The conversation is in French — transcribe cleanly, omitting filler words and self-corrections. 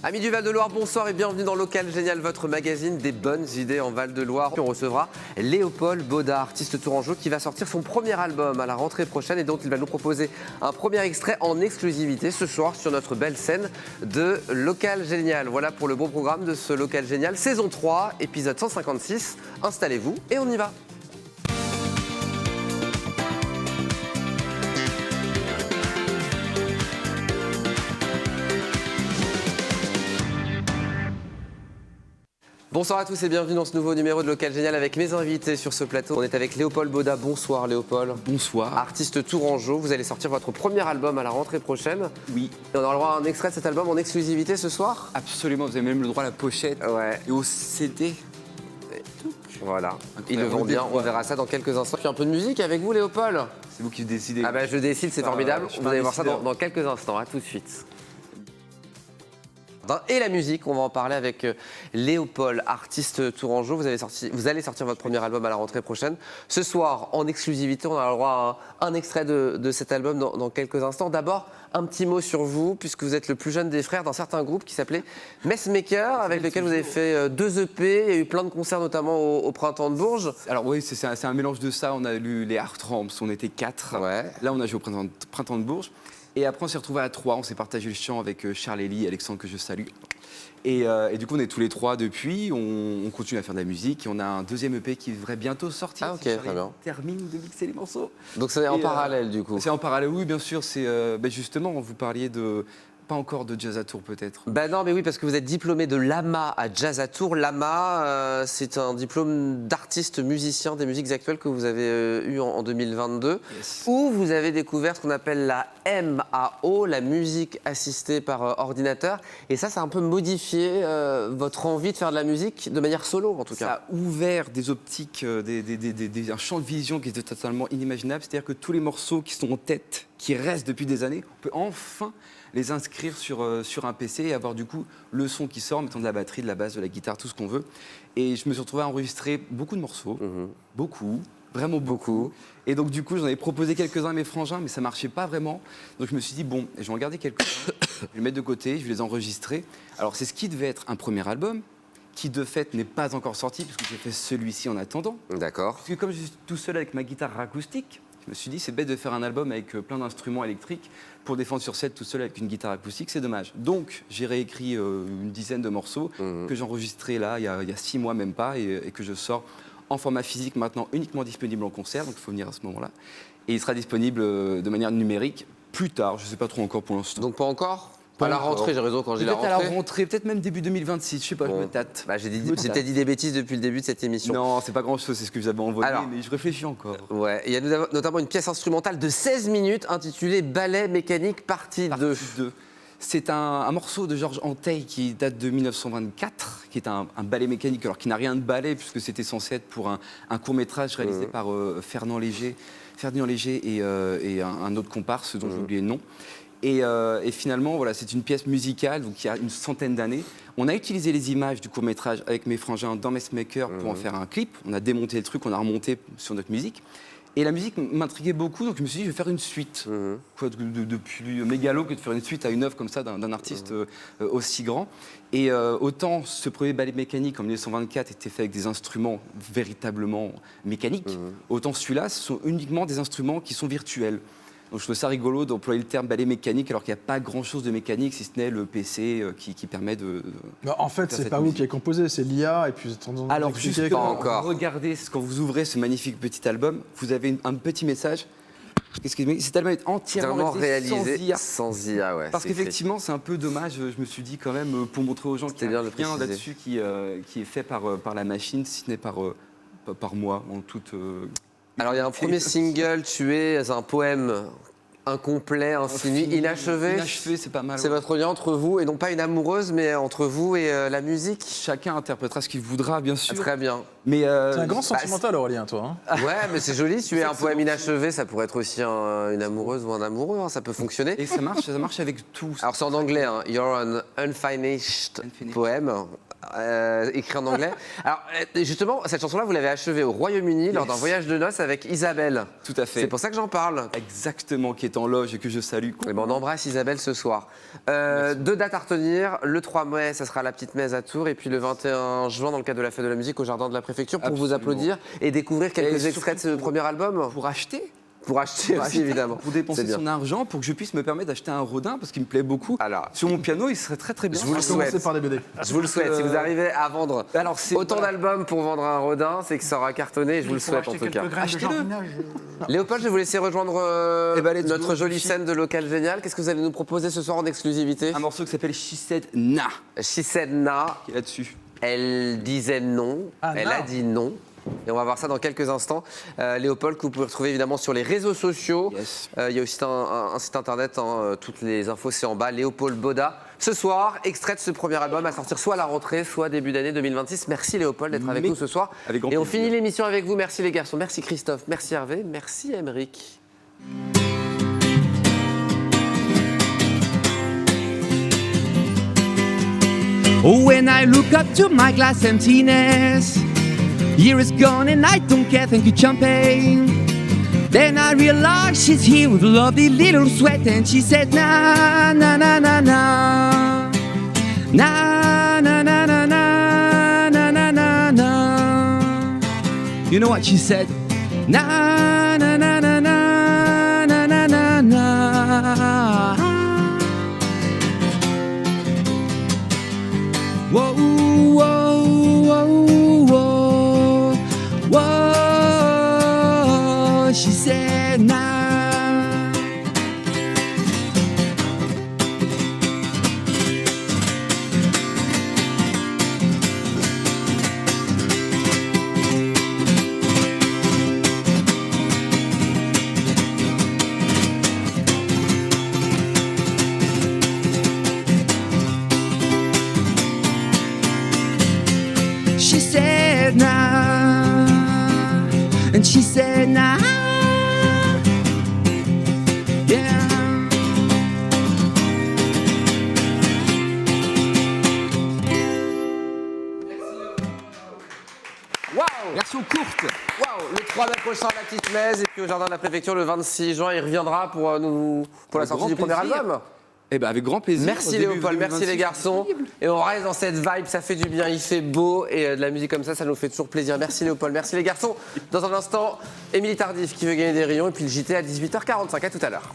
Amis du Val-de-Loire, bonsoir et bienvenue dans Local Génial, votre magazine des bonnes idées en Val-de-Loire. On recevra Léopold Baudard, artiste tourangeau, qui va sortir son premier album à la rentrée prochaine et dont il va nous proposer un premier extrait en exclusivité ce soir sur notre belle scène de Local Génial. Voilà pour le bon programme de ce Local Génial, saison 3, épisode 156. Installez-vous et on y va. Bonsoir à tous et bienvenue dans ce nouveau numéro de Local Génial avec mes invités sur ce plateau. On est avec Léopold Baudard. Bonsoir Léopold. Bonsoir. Artiste tourangeau, vous allez sortir votre premier album à la rentrée prochaine. Oui. Et on aura le droit à un extrait de cet album en exclusivité ce soir. Absolument, vous avez même le droit à la pochette et au CD. Voilà, Incroyable. il le vend bien, on verra ça dans quelques instants. Puis un peu de musique avec vous Léopold. C'est vous qui décidez. Ah ben je décide, c'est formidable. je suis Vous pas allez un voir ça décideur. dans quelques instants, à tout de suite. Et la musique, on va en parler avec Léopold, artiste tourangeau. Vous allez sortir votre premier album à la rentrée prochaine. Ce soir, en exclusivité, on a le droit à un extrait de cet album dans quelques instants. D'abord, un petit mot sur vous, puisque vous êtes le plus jeune des frères d'un certain groupe qui s'appelait Messmaker, avec lequel vous avez fait 2 EP. Il y a eu plein de concerts, notamment au Printemps de Bourges. Alors oui, c'est un mélange de ça. On a lu les Art Ramps, on était 4. Ouais. Là, on a joué au Printemps de Bourges. Et après, on s'est retrouvés à 3. On s'est partagé le chant avec Charles Elie, Alexandre, que je salue. Et du coup, on est tous les 3 depuis. On continue à faire de la musique. Et on a un deuxième EP qui devrait bientôt sortir. Ah, ok, Si Charles très bien. Elie termine de mixer les morceaux. Donc c'est en Et, parallèle, du coup. C'est en parallèle, oui, bien sûr. C'est justement, vous parliez de... Pas encore de Jazz à Tours, peut-être. Ben non, mais oui, parce que vous êtes diplômé de l'AMA à Jazz à Tours. L'AMA, c'est un diplôme d'artiste musicien des musiques actuelles que vous avez eu en 2022, Yes. où vous avez découvert ce qu'on appelle la MAO, la musique assistée par ordinateur. Et ça a un peu modifié votre envie de faire de la musique de manière solo, en tout Ça cas. a ouvert des optiques, un champ de vision qui était totalement inimaginable. C'est-à-dire que tous les morceaux qui sont en tête, qui restent depuis des années, on peut enfin les inscrire sur un PC et avoir du coup le son qui sort, mettant de la batterie, de la basse, de la guitare, tout ce qu'on veut. Et je me suis retrouvé à enregistrer beaucoup de morceaux, beaucoup, vraiment beaucoup. Et donc du coup, j'en avais proposé quelques-uns à mes frangins, mais ça marchait pas vraiment. Donc je me suis dit, bon, je vais en garder quelques-uns, je vais les mettre de côté, je vais les enregistrer. Alors c'est ce qui devait être un premier album, qui de fait n'est pas encore sorti, puisque j'ai fait celui-ci en attendant. D'accord. Parce que comme je suis tout seul avec ma guitare acoustique, je me suis dit c'est bête de faire un album avec plein d'instruments électriques pour défendre sur scène tout seul avec une guitare acoustique, c'est dommage. Donc j'ai réécrit une dizaine de morceaux que j'ai enregistrés là il y a 6 mois même pas et que je sors en format physique maintenant uniquement disponible en concert, donc il faut venir à ce moment-là. Et il sera disponible de manière numérique plus tard, je ne sais pas trop encore pour l'instant. Donc pas encore Pas à la encore. rentrée, j'ai raison quand j'ai la Peut-être à rentrée. la rentrée, peut-être même début 2026, je sais pas, je me tâte. Bah, j'ai Je me peut-être tâte. dit des bêtises depuis le début de cette émission. Non, c'est pas grand-chose, c'est ce que vous avez envoyé, Alors. mais je réfléchis encore. Ouais, il y a notamment une pièce instrumentale de 16 minutes intitulée Ballet mécanique partie 2. 2. C'est un morceau de Georges Antheil qui date de 1924, qui est un ballet mécanique, alors qui n'a rien de ballet, puisque c'était censé être pour un court-métrage réalisé par Ferdinand Léger et un autre comparse dont j'ai oublié le nom. Et finalement, voilà, c'est une pièce musicale, donc il y a une centaine d'années. On a utilisé les images du court-métrage avec mes frangins dans Messmaker pour en faire un clip. On a démonté le truc, on a remonté sur notre musique. Et la musique m'intriguait beaucoup, donc je me suis dit, je vais faire une suite. Quoi de plus mégalo que de faire une suite à une œuvre comme ça d'un artiste aussi grand. Et autant ce premier ballet mécanique en 1924 était fait avec des instruments véritablement mécaniques, autant celui-là, ce sont uniquement des instruments qui sont virtuels. Donc je trouve ça rigolo d'employer le terme ballet mécanique alors qu'il n'y a pas grand-chose de mécanique, si ce n'est le PC qui permet de... Bah, en fait, faire c'est cette pas vous musique. qui avez composé, c'est l'IA. Et puis, Alors justement, encore. regardez, quand vous ouvrez ce magnifique petit album, vous avez un petit message. Excusez-moi, cet album est entièrement Vraiment réalisé sans IA. sans IA, ouais. Parce c'est écrit. qu'effectivement, c'est un peu dommage, je me suis dit quand même, pour montrer aux gens qu'il y bien a de le rien préciser. là-dessus qui est fait par la machine, si ce n'est par moi, en toute... Alors il y a un premier single, Tu es un poème incomplet, infini, inachevé. Inachevé, c'est pas mal. C'est ouais. votre lien entre vous, et non pas une amoureuse, mais entre vous et la musique. Chacun interprétera ce qu'il voudra, bien sûr. Très bien. Mais C'est un grand sentimental, Aurélien, toi. Hein. Ouais, mais c'est joli, Tu es un poème inachevé, ça pourrait être aussi une amoureuse ou un amoureux, hein, ça peut fonctionner. et ça marche avec tout. Alors c'est en anglais, hein. You're an unfinished Unfinished. poem. écrit en anglais. Alors, justement, cette chanson-là, vous l'avez achevée au Royaume-Uni lors d'un voyage de noces avec Isabelle. Tout à fait. C'est pour ça que j'en parle. Exactement, qui est en loge et que je salue. Eh ben, on embrasse Isabelle ce soir. 2 dates à retenir. Le 3 mai, ça sera la petite messe à Tours. Et puis le 21 juin, dans le cadre de la fête de la musique au jardin de la préfecture, pour vous Absolument. applaudir et découvrir quelques Et extraits de ce surtout premier album. Pour acheter. Pour acheter aussi, évidemment. Pour dépenser C'est bien. son argent, pour que je puisse me permettre d'acheter un Rodin, parce qu'il me plaît beaucoup. Alors, sur mon piano, il serait très très bien. je vous le souhaite. Commencer par les BD. Je vous le souhaite. Si vous arrivez à vendre Alors, c'est- autant voilà. d'albums pour vendre un Rodin, c'est que ça aura cartonné. Je vous le souhaite en tout cas. Achetez-le. Léopold, je vais vous laisser rejoindre Eh ben, let's notre go. jolie scène de local génial. Qu'est-ce que vous allez nous proposer ce soir en exclusivité? Un morceau qui s'appelle She Said Na, She said na. qui est là-dessus. Elle disait non. Ah, Elle non. a dit non. Et on va voir ça dans quelques instants. Léopold, que vous pouvez retrouver évidemment sur les réseaux sociaux. Yes. Il y a aussi un site internet, toutes les infos c'est en bas. Léopold Boda. Ce soir, extrait de ce premier album à sortir soit à la rentrée, soit début d'année 2026. Merci Léopold d'être avec Mais- nous ce soir. avec grand Et on plaisir. finit l'émission avec vous. Merci les garçons, merci Christophe, merci Hervé, merci Émeric. Oh, when I look up to my glass emptiness, year is gone and I don't care, thank you, champagne. Then I realize she's here with a lovely little sweat, and she said, na na na na na, na na na na na na na na na. You know what she said? Na na na na na na na na na. Whoa, whoa, whoa, whoa, whoa. She said, nah. She said nah, and she said nah, yeah. Waouh! Version courte. Waouh! Le 3 mai prochain à la petite messe et puis au jardin de la préfecture le 26 juin, il reviendra pour la Avec sortie grand du premier plaisir. album. Eh ben avec grand plaisir. Merci Au début Léopold, merci 2026, les garçons. Et on reste dans cette vibe, ça fait du bien, il fait beau et de la musique comme ça nous fait toujours plaisir. Merci Léopold, merci les garçons. Dans un instant, Émilie Tardif qui veut gagner des rayons et puis le JT à 18h45. À tout à l'heure.